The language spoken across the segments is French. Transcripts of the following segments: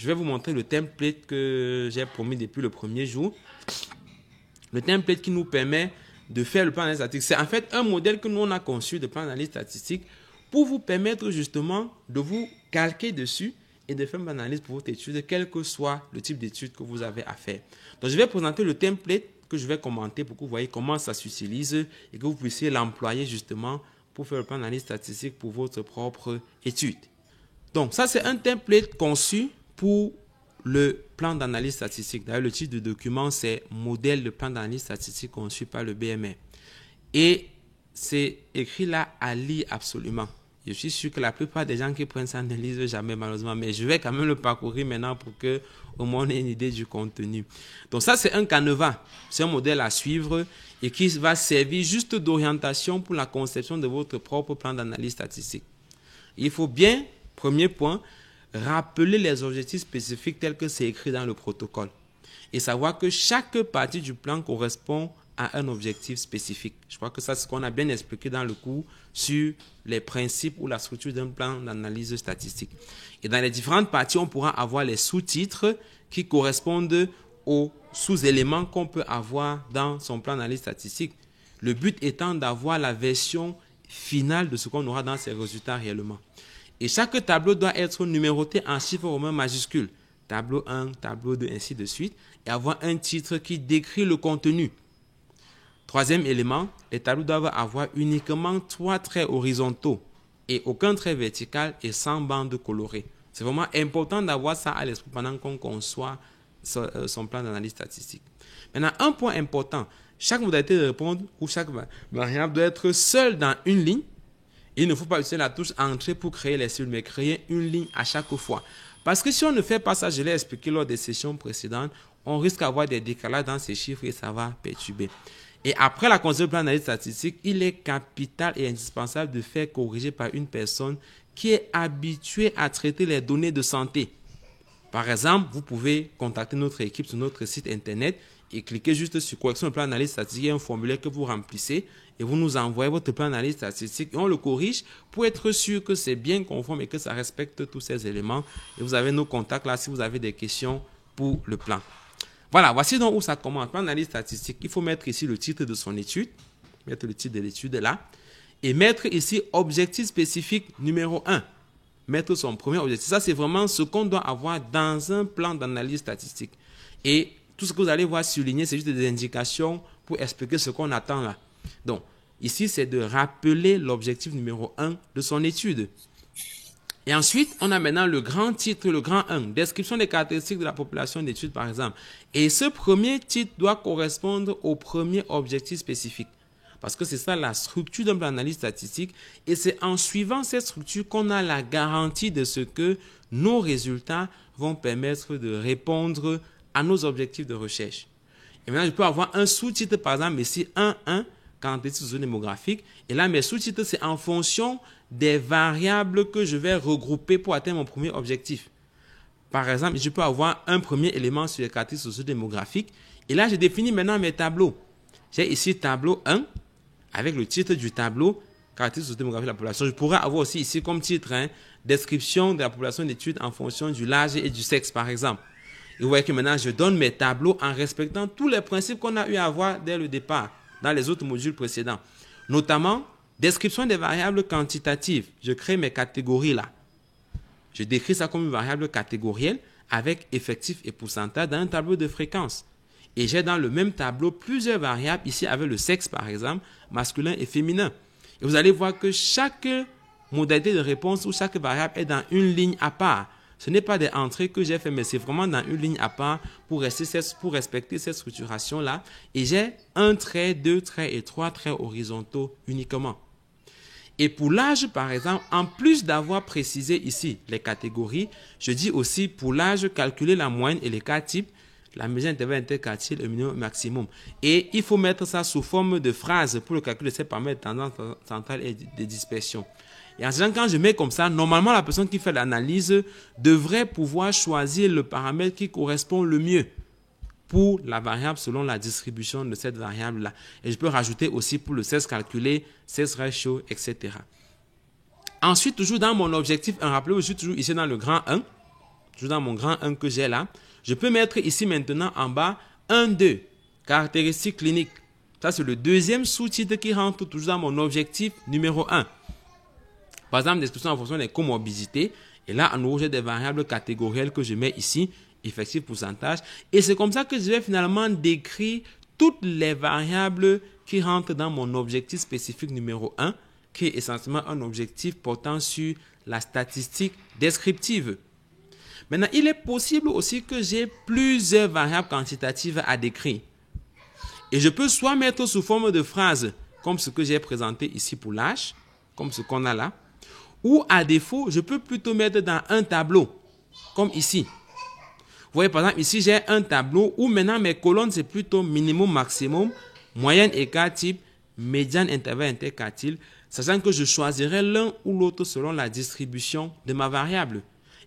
je vais vous montrer le template que j'ai promis depuis le premier jour. Le template qui nous permet de faire le plan d'analyse statistique. C'est en fait un modèle que nous on a conçu de plan d'analyse statistique pour vous permettre justement de vous calquer dessus et de faire une analyse pour votre étude, quel que soit le type d'étude que vous avez à faire. Donc, je vais présenter le template que je vais commenter pour que vous voyez comment ça s'utilise et que vous puissiez l'employer justement pour faire le plan d'analyse statistique pour votre propre étude. Donc, ça, c'est un template conçu pour le plan d'analyse statistique. D'ailleurs, le titre du document, c'est « Modèle de plan d'analyse statistique conçu par le BMR ». Et c'est écrit là à lire absolument. Je suis sûr que la plupart des gens qui prennent ça ne lisent jamais malheureusement, mais je vais quand même le parcourir maintenant pour que au moins on ait une idée du contenu. Donc ça, c'est un canevas, c'est un modèle à suivre et qui va servir juste d'orientation pour la conception de votre propre plan d'analyse statistique. Il faut bien, premier point, rappeler les objectifs spécifiques tels que c'est écrit dans le protocole et savoir que chaque partie du plan correspond à un objectif spécifique. Je crois que ça, c'est ce qu'on a bien expliqué dans le cours sur les principes ou la structure d'un plan d'analyse statistique. Et dans les différentes parties, on pourra avoir les sous-titres qui correspondent aux sous-éléments qu'on peut avoir dans son plan d'analyse statistique. Le but étant d'avoir la version finale de ce qu'on aura dans ces résultats réellement. Et chaque tableau doit être numéroté en chiffres romains majuscules. Tableau 1, tableau 2, ainsi de suite. Et avoir un titre qui décrit le contenu. Troisième élément, les tableaux doivent avoir uniquement 3 traits horizontaux et aucun trait vertical et sans bandes colorées. C'est vraiment important d'avoir ça à l'esprit pendant qu'on conçoit son plan d'analyse statistique. Maintenant, un point important, chaque modalité de répondre ou chaque variable doit être seule dans une ligne. Il ne faut pas utiliser la touche entrée pour créer les cellules, mais créer une ligne à chaque fois. Parce que si on ne fait pas ça, je l'ai expliqué lors des sessions précédentes, on risque d'avoir des décalages dans ces chiffres et ça va perturber. Et après la conception du plan d'analyse statistique, il est capital et indispensable de faire corriger par une personne qui est habituée à traiter les données de santé. Par exemple, vous pouvez contacter notre équipe sur notre site internet et cliquer juste sur correction de plan d'analyse statistique. Il y a un formulaire que vous remplissez et vous nous envoyez votre plan d'analyse statistique et on le corrige pour être sûr que c'est bien conforme et que ça respecte tous ces éléments. Et vous avez nos contacts là si vous avez des questions pour le plan. Voilà, voici donc où ça commence. Plan d'analyse statistique, il faut mettre ici le titre de son étude, mettre le titre de l'étude là, et mettre ici objectif spécifique numéro 1. Mettre son premier objectif. Ça, c'est vraiment ce qu'on doit avoir dans un plan d'analyse statistique. Et tout ce que vous allez voir souligné, c'est juste des indications pour expliquer ce qu'on attend là. Donc, ici, c'est de rappeler l'objectif numéro 1 de son étude. Et ensuite, on a maintenant le grand titre, le grand 1, description des caractéristiques de la population d'études par exemple. Et ce premier titre doit correspondre au premier objectif spécifique. Parce que c'est ça la structure d'un plan d'analyse statistique. Et c'est en suivant cette structure qu'on a la garantie de ce que nos résultats vont permettre de répondre à nos objectifs de recherche. Et maintenant, je peux avoir un sous-titre, par exemple, ici 1.1, caractéristiques socio-démographiques. Et là, mes sous-titres, c'est en fonction des variables que je vais regrouper pour atteindre mon premier objectif. Par exemple, je peux avoir un premier élément sur les caractéristiques socio-démographiques. Et là, je définis maintenant mes tableaux. J'ai ici tableau 1, avec le titre du tableau, caractéristiques socio-démographiques de la population. Je pourrais avoir aussi ici comme titre, description de la population d'études en fonction du âge et du sexe, par exemple. Et vous voyez que maintenant, je donne mes tableaux en respectant tous les principes qu'on a eu à voir dès le départ, dans les autres modules précédents. Notamment, description des variables quantitatives. Je crée mes catégories là. Je décris ça comme une variable catégorielle avec effectif et pourcentage dans un tableau de fréquence. Et j'ai dans le même tableau plusieurs variables, ici avec le sexe par exemple, masculin et féminin. Et vous allez voir que chaque modalité de réponse ou chaque variable est dans une ligne à part. Ce n'est pas des entrées que j'ai fait, mais c'est vraiment dans une ligne à part pour respecter cette structuration-là. Et j'ai un trait, 2 traits et 3 traits horizontaux uniquement. Et pour l'âge, par exemple, en plus d'avoir précisé ici les catégories, je dis aussi pour l'âge, calculer la moyenne et les cas types, la mesure intervalle interquartile, le minimum maximum. Et il faut mettre ça sous forme de phrase pour le calcul de ces paramètres tendance centrale et de dispersion. Et en sachant, quand je mets comme ça, normalement, la personne qui fait l'analyse devrait pouvoir choisir le paramètre qui correspond le mieux pour la variable selon la distribution de cette variable-là. Et je peux rajouter aussi pour le sexe calculé, sexe ratio, etc. Ensuite, toujours dans mon objectif, rappelez-vous, je suis toujours ici dans le grand 1. toujours dans mon grand 1 que j'ai là, je peux mettre ici maintenant en bas 1, 2, caractéristiques cliniques. Ça, c'est le deuxième sous-titre qui rentre toujours dans mon objectif numéro 1. Par exemple, description en fonction des comorbidités. Et là, en nouveau, j'ai des variables catégorielles que je mets ici, effectif pourcentage. Et c'est comme ça que je vais finalement décrire toutes les variables qui rentrent dans mon objectif spécifique numéro 1, qui est essentiellement un objectif portant sur la statistique descriptive. Maintenant, il est possible aussi que j'ai plusieurs variables quantitatives à décrire. Et je peux soit mettre sous forme de phrases, comme ce que j'ai présenté ici pour l'âge, comme ce qu'on a là, ou à défaut, je peux plutôt mettre dans un tableau, comme ici. Vous voyez, par exemple, ici, j'ai un tableau où maintenant mes colonnes, c'est plutôt minimum, maximum, moyenne, écart, type, médiane, intervalle, interquartile, sachant que je choisirai l'un ou l'autre selon la distribution de ma variable.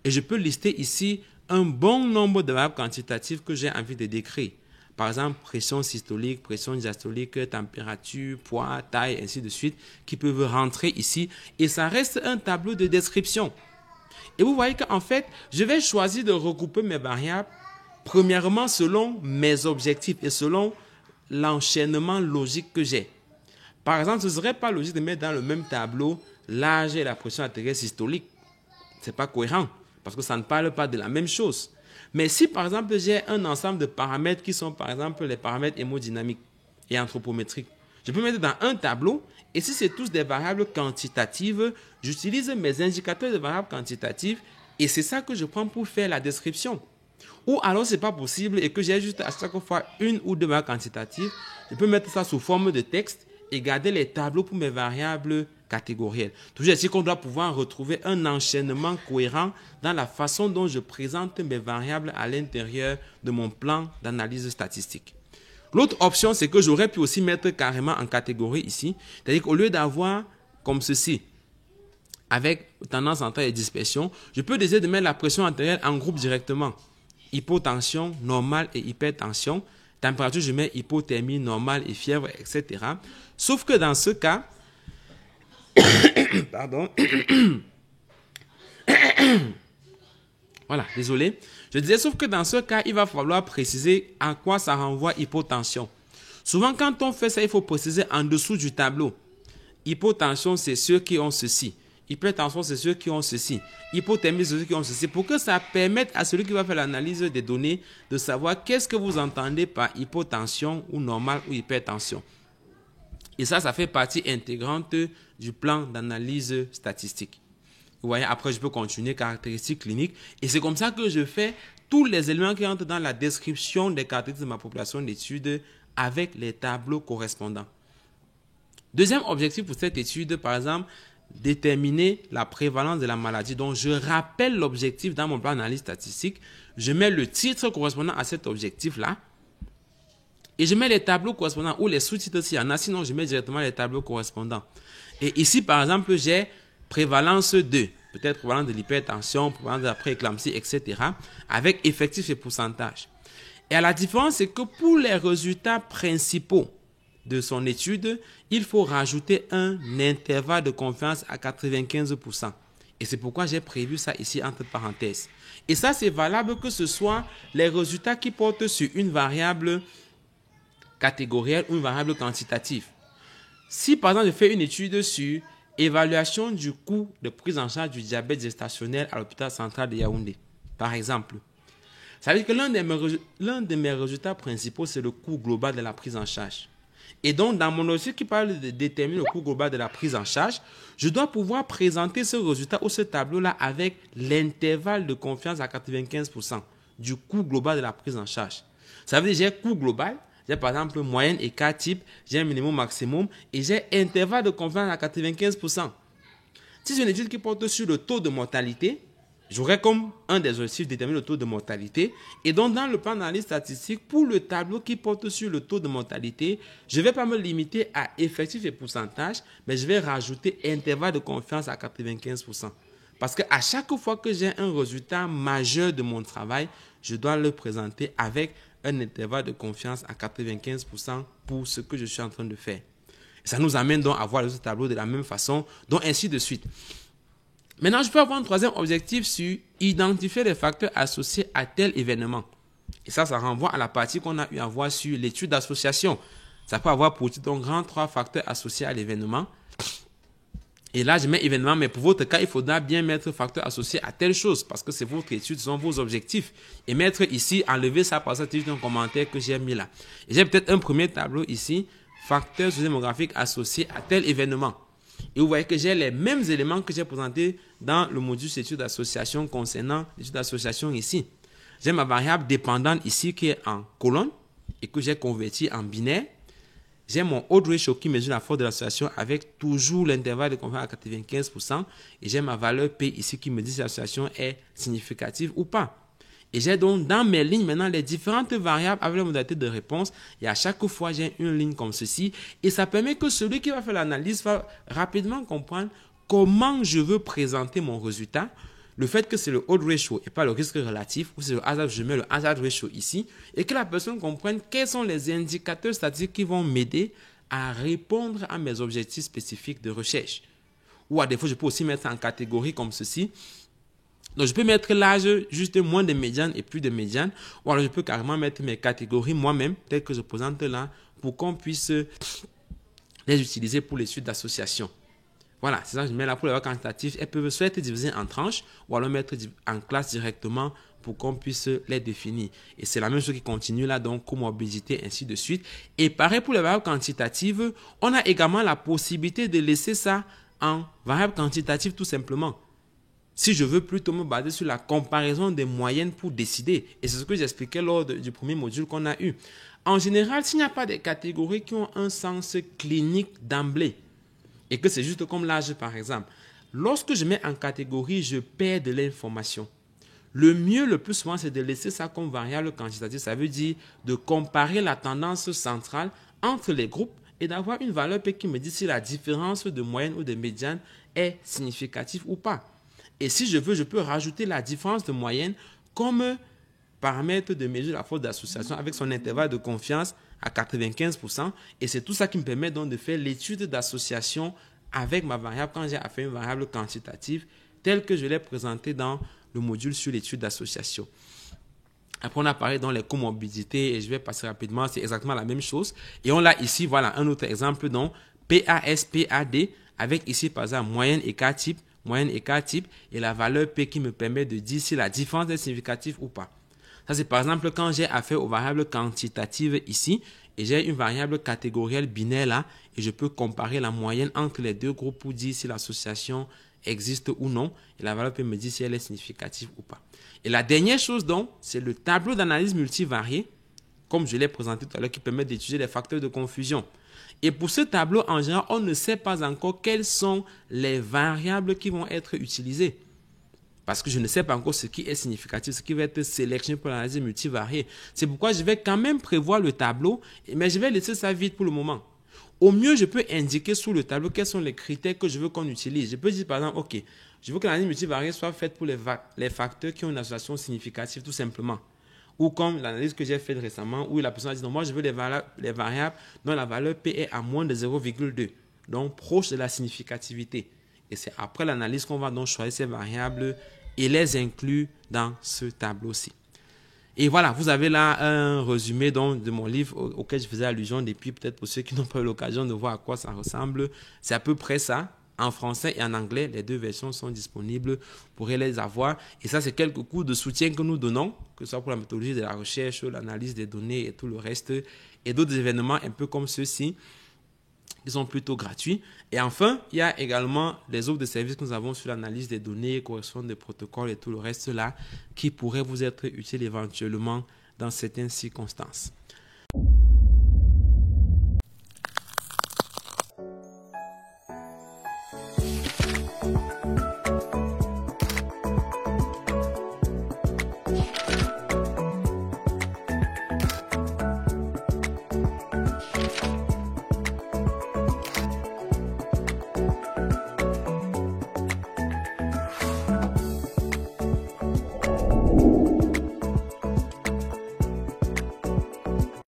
Et je peux lister ici un bon nombre de variables quantitatives que j'ai envie de décrire. Par exemple, pression systolique, pression diastolique, température, poids, taille, ainsi de suite, qui peuvent rentrer ici. Et ça reste un tableau de description. Et vous voyez qu'en fait, je vais choisir de regrouper mes variables, premièrement selon mes objectifs et selon l'enchaînement logique que j'ai. Par exemple, ce ne serait pas logique de mettre dans le même tableau l'âge et la pression artérielle systolique. Ce n'est pas cohérent, parce que ça ne parle pas de la même chose. Mais si, par exemple, j'ai un ensemble de paramètres qui sont, par exemple, les paramètres hémodynamiques et anthropométriques, je peux mettre dans un tableau, et si c'est tous des variables quantitatives, j'utilise mes indicateurs de variables quantitatives, et c'est ça que je prends pour faire la description. Ou alors, ce n'est pas possible, et que j'ai juste à chaque fois une ou deux variables quantitatives, je peux mettre ça sous forme de texte, et garder les tableaux pour mes variables catégorielles. Toujours ici qu'on doit pouvoir retrouver un enchaînement cohérent dans la façon dont je présente mes variables à l'intérieur de mon plan d'analyse statistique. L'autre option, c'est que j'aurais pu aussi mettre carrément en catégorie ici. C'est-à-dire qu'au lieu d'avoir comme ceci, avec tendance centrale et dispersion, je peux décider de mettre la pression artérielle en groupe directement. Hypotension, normale et hypertension. Température, je mets hypothermie, normale et fièvre, etc. Sauf que dans ce cas, pardon, voilà, désolé. Je disais, sauf que dans ce cas, il va falloir préciser à quoi ça renvoie hypotension. Souvent, quand on fait ça, il faut préciser en dessous du tableau. Hypotension, c'est ceux qui ont ceci. Hypertension, c'est ceux qui ont ceci. Hypothermie, c'est ceux qui ont ceci. Pour que ça permette à celui qui va faire l'analyse des données de savoir qu'est-ce que vous entendez par hypotension ou normale ou hypertension. Et ça fait partie intégrante du plan d'analyse statistique. Vous voyez, après, je peux continuer caractéristiques cliniques. Et c'est comme ça que je fais tous les éléments qui entrent dans la description des caractéristiques de ma population d'études avec les tableaux correspondants. Deuxième objectif pour cette étude, par exemple, déterminer la prévalence de la maladie. Donc, je rappelle l'objectif dans mon plan d'analyse statistique. Je mets le titre correspondant à cet objectif-là. Et je mets les tableaux correspondants ou les sous-titres s'il y en a. Sinon, je mets directement les tableaux correspondants. Et ici, par exemple, j'ai prévalence 2. Peut-être prévalence de l'hypertension, prévalence de la prééclampsie, etc. Avec effectif et pourcentage. Et la différence, c'est que pour les résultats principaux de son étude, il faut rajouter un intervalle de confiance à 95%. Et c'est pourquoi j'ai prévu ça ici entre parenthèses. Et ça, c'est valable que ce soit les résultats qui portent sur une variable catégorielle ou une variable quantitative. Si, par exemple, je fais une étude sur évaluation du coût de prise en charge du diabète gestationnel à l'hôpital central de Yaoundé, par exemple, ça veut dire que l'un de mes résultats principaux, c'est le coût global de la prise en charge. Et donc, dans mon objectif qui parle de déterminer le coût global de la prise en charge, je dois pouvoir présenter ce résultat ou ce tableau-là avec l'intervalle de confiance à 95% du coût global de la prise en charge. Ça veut dire que j'ai coût global, j'ai par exemple moyenne, écart, type, j'ai un minimum, maximum et j'ai intervalle de confiance à 95%. Si c'est une étude qui porte sur le taux de mortalité, j'aurai comme un des objectifs déterminer le taux de mortalité. Et donc, dans le plan d'analyse statistique, pour le tableau qui porte sur le taux de mortalité, je ne vais pas me limiter à effectif et pourcentage, mais je vais rajouter intervalle de confiance à 95%. Parce qu'à chaque fois que j'ai un résultat majeur de mon travail, je dois le présenter avec un intervalle de confiance à 95% pour ce que je suis en train de faire. Et ça nous amène donc à voir ce tableau de la même façon, donc ainsi de suite. Maintenant, je peux avoir un troisième objectif sur identifier les facteurs associés à tel événement. Et ça renvoie à la partie qu'on a eu à voir sur l'étude d'association. Ça peut avoir pour titre donc grand 3 facteurs associés à l'événement. Et là, je mets événement, mais pour votre cas, il faudra bien mettre facteurs associés à telle chose parce que c'est votre étude, ce sont vos objectifs. Et mettre ici, enlever ça par ça, c'est juste un commentaire que j'ai mis là. Et j'ai peut-être un premier tableau ici, facteurs démographiques associés à tel événement. Et vous voyez que j'ai les mêmes éléments que j'ai présentés dans le module études d'association concernant l'étude d'association ici. J'ai ma variable dépendante ici qui est en colonne et que j'ai converti en binaire. J'ai mon odds ratio qui mesure la force de l'association avec toujours l'intervalle de confiance à 95%. Et j'ai ma valeur P ici qui me dit si l'association est significative ou pas. Et j'ai donc dans mes lignes maintenant les différentes variables avec la modalité de réponse. Et à chaque fois, j'ai une ligne comme ceci. Et ça permet que celui qui va faire l'analyse va rapidement comprendre comment je veux présenter mon résultat. Le fait que c'est le odds ratio et pas le risque relatif, ou c'est le hazard, je mets le hazard ratio ici, et que la personne comprenne quels sont les indicateurs statistiques qui vont m'aider à répondre à mes objectifs spécifiques de recherche. Ou à défaut, je peux aussi mettre en catégorie comme ceci. Donc, je peux mettre l'âge juste moins de médiane et plus de médiane, ou alors je peux carrément mettre mes catégories moi-même, telles que je présente là, pour qu'on puisse les utiliser pour les suites d'association. Voilà, c'est ça que je mets là pour les valeurs quantitatives. Elles peuvent soit être divisées en tranches ou alors mettre en classe directement pour qu'on puisse les définir. Et c'est la même chose qui continue là, donc comorbidité, ainsi de suite. Et pareil pour les valeurs quantitatives, on a également la possibilité de laisser ça en variable quantitative tout simplement. Si je veux plutôt me baser sur la comparaison des moyennes pour décider. Et c'est ce que j'expliquais lors du premier module qu'on a eu. En général, s'il n'y a pas de catégories qui ont un sens clinique d'emblée, et que c'est juste comme l'âge par exemple, lorsque je mets en catégorie, je perds de l'information. Le mieux, le plus souvent, c'est de laisser ça comme variable quantitative. Ça veut dire de comparer la tendance centrale entre les groupes et d'avoir une valeur P qui me dit si la différence de moyenne ou de médiane est significative ou pas. Et si je veux, je peux rajouter la différence de moyenne comme paramètre de mesure de la force d'association avec son intervalle de confiance à 95%. Et c'est tout ça qui me permet donc de faire l'étude d'association avec ma variable quand j'ai affaire à une variable quantitative telle que je l'ai présentée dans le module sur l'étude d'association. Après, on a parlé dans les comorbidités et je vais passer rapidement. C'est exactement la même chose. Et on a ici, voilà, un autre exemple donc PAS, PAD avec ici par exemple moyenne écart type, et la valeur P qui me permet de dire si la différence est significative ou pas. Ça, c'est par exemple quand j'ai affaire aux variables quantitatives ici et j'ai une variable catégorielle binaire là et je peux comparer la moyenne entre les deux groupes pour dire si l'association existe ou non et la valeur peut me dire si elle est significative ou pas. Et la dernière chose donc, c'est le tableau d'analyse multivariée, comme je l'ai présenté tout à l'heure, qui permet d'étudier les facteurs de confusion. Et pour ce tableau, en général, on ne sait pas encore quelles sont les variables qui vont être utilisées. Parce que je ne sais pas encore ce qui est significatif, ce qui va être sélectionné pour l'analyse multivariée. C'est pourquoi je vais quand même prévoir le tableau, mais je vais laisser ça vide pour le moment. Au mieux, je peux indiquer sous le tableau quels sont les critères que je veux qu'on utilise. Je peux dire par exemple, ok, je veux que l'analyse multivariée soit faite pour les facteurs qui ont une association significative tout simplement. Ou comme l'analyse que j'ai faite récemment, où la personne a dit, non, moi je veux les variables dont la valeur P est à moins de 0,2, donc proche de la significativité. Et c'est après l'analyse qu'on va donc choisir ces variables et les inclure dans ce tableau-ci. Et voilà, vous avez là un résumé donc de mon livre auquel je faisais allusion depuis, peut-être pour ceux qui n'ont pas eu l'occasion de voir à quoi ça ressemble. C'est à peu près ça. En français et en anglais, les deux versions sont disponibles. Vous pourrez les avoir. Et ça, c'est quelques cours de soutien que nous donnons, que ce soit pour la méthodologie de la recherche, l'analyse des données et tout le reste. Et d'autres événements un peu comme ceux-ci, qui sont plutôt gratuits. Et enfin, il y a également les offres de services que nous avons sur l'analyse des données, correction des protocoles et tout le reste là, qui pourraient vous être utiles éventuellement dans certaines circonstances.